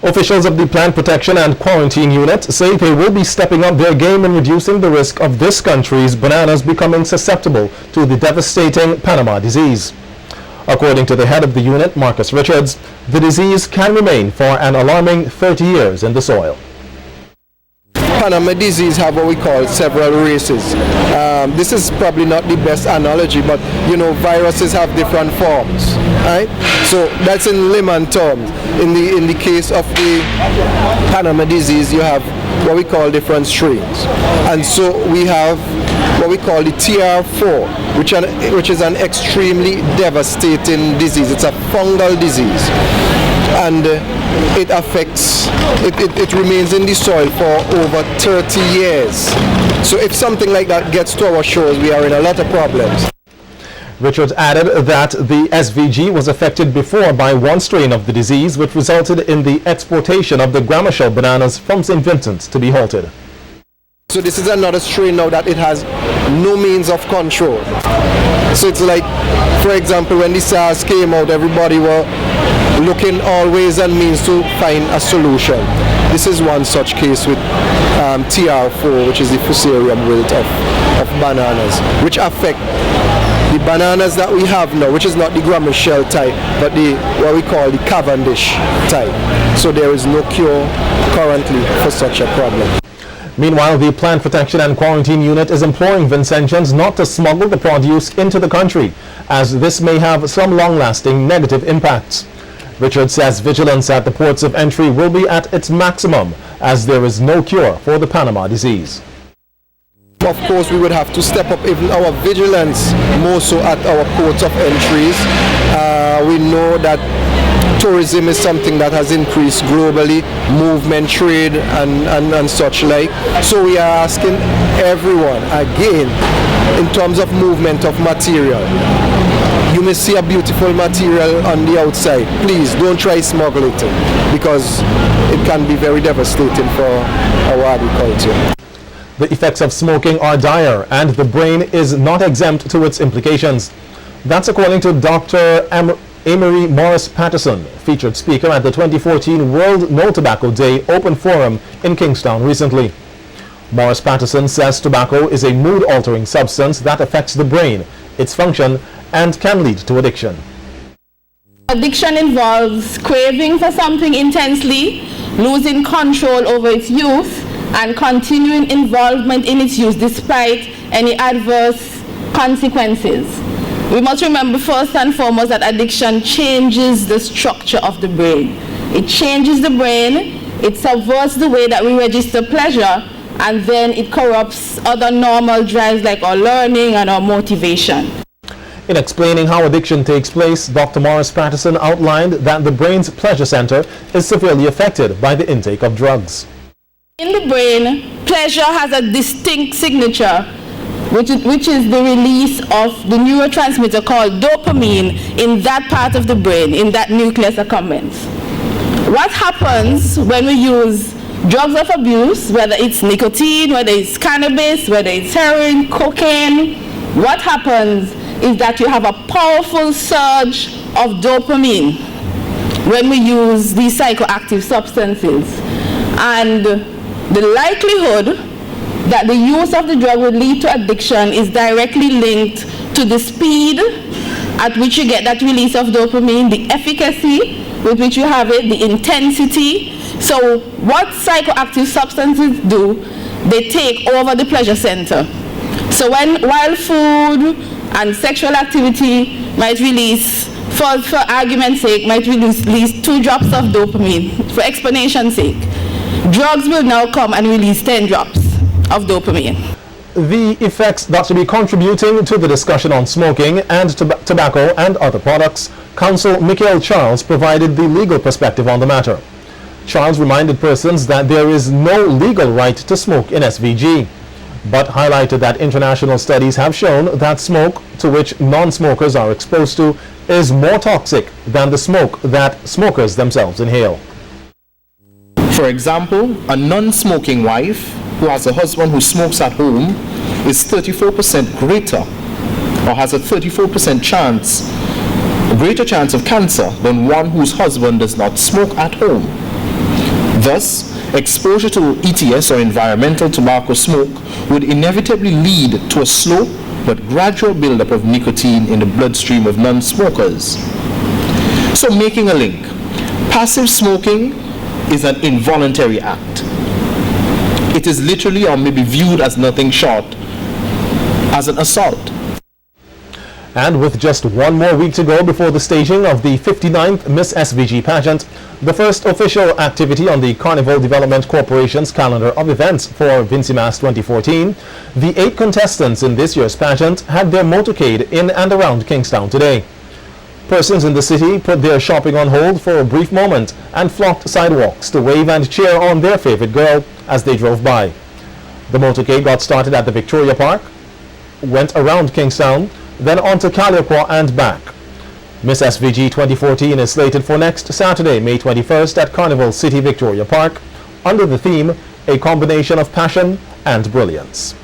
Officials of the Plant Protection and Quarantine Unit say they will be stepping up their game in reducing the risk of this country's bananas becoming susceptible to the devastating Panama disease. According to the head of the unit, Marcus Richards, the disease can remain for an alarming 30 years in the soil. Panama disease have what we call several races. This is probably not the best analogy, but you know, viruses have different forms, right? So that's in layman terms. In the case of the Panama disease, you have what we call different strains, and so we have what we call the TR4, which is an extremely devastating disease. It's a fungal disease, and it affects, it remains in the soil for over 30 years. So if something like that gets to our shores, we are in a lot of problems. Richards added that the SVG was affected before by one strain of the disease, which resulted in the exportation of the Grama Shell bananas from St. Vincent to be halted. So this is another strain now that it has no means of control. So it's like, for example, when the SARS came out, everybody were looking all ways and means to find a solution. This is one such case with TR4, which is the Fusarium wilt of bananas, which affect the bananas that we have now, which is not the Grama Shell type, but the what we call the Cavendish type. So there is no cure currently for such a problem. Meanwhile, the Plant Protection and Quarantine Unit is imploring Vincentians not to smuggle the produce into the country, as this may have some long-lasting negative impacts. Richard says vigilance at the ports of entry will be at its maximum, as there is no cure for the Panama disease. Of course, we would have to step up even our vigilance more so at our ports of entries. We know that tourism is something that has increased globally, movement, trade, and such like. So we are asking everyone, again, in terms of movement of material. You may see a beautiful material on the outside. Please don't try smuggle it in, because it can be very devastating for our agriculture. The effects of smoking are dire, and the brain is not exempt to its implications. That's according to Dr. Amory Morris Patterson, featured speaker at the 2014 World No Tobacco Day Open Forum in Kingstown recently. Morris Patterson says tobacco is a mood-altering substance that affects the brain, its function, and can lead to addiction. Addiction involves craving for something intensely, losing control over its use, and continuing involvement in its use despite any adverse consequences. We must remember first and foremost that addiction changes the structure of the brain. It changes the brain, it subverts the way that we register pleasure, and then it corrupts other normal drives like our learning and our motivation. In explaining how addiction takes place, Dr. Morris Patterson outlined that the brain's pleasure center is severely affected by the intake of drugs. In the brain, pleasure has a distinct signature, which is the release of the neurotransmitter called dopamine in that part of the brain, in that nucleus accumbens. What happens when we use drugs of abuse, whether it's nicotine, whether it's cannabis, whether it's heroin, cocaine, what happens is that you have a powerful surge of dopamine when we use these psychoactive substances. And the likelihood that the use of the drug will lead to addiction is directly linked to the speed at which you get that release of dopamine, the efficacy with which you have it, the intensity. So what psychoactive substances do, they take over the pleasure center. So while food and sexual activity might release, for argument's sake, might release 2 drops of dopamine, for explanation's sake, drugs will now come and release 10 drops of dopamine. The effects that should be contributing to the discussion on smoking and tobacco and other products, Counsel Michael Charles provided the legal perspective on the matter. Charles reminded persons that there is no legal right to smoke in SVG, but highlighted that international studies have shown that smoke to which non-smokers are exposed to is more toxic than the smoke that smokers themselves inhale. For example, a non-smoking wife who has a husband who smokes at home is 34% greater, or has a 34% greater chance of cancer than one whose husband does not smoke at home. Thus, exposure to ETS or environmental tobacco smoke would inevitably lead to a slow but gradual buildup of nicotine in the bloodstream of non-smokers. So, making a link. Passive smoking is an involuntary act. It is literally or maybe viewed as nothing short as an assault. And with just one more week to go before the staging of the 59th Miss SVG pageant, the first official activity on the Carnival Development Corporation's calendar of events for Vincimas 2014, the 8 contestants in this year's pageant had their motorcade in and around Kingstown today. Persons in the city put their shopping on hold for a brief moment and flocked sidewalks to wave and cheer on their favorite girl as they drove by. The motorcade got started at the Victoria Park, went around Kingstown, then on to Caliaqua and back. Miss SVG 2014 is slated for next Saturday, May 21st at Carnival City Victoria Park under the theme, A Combination of Passion and Brilliance.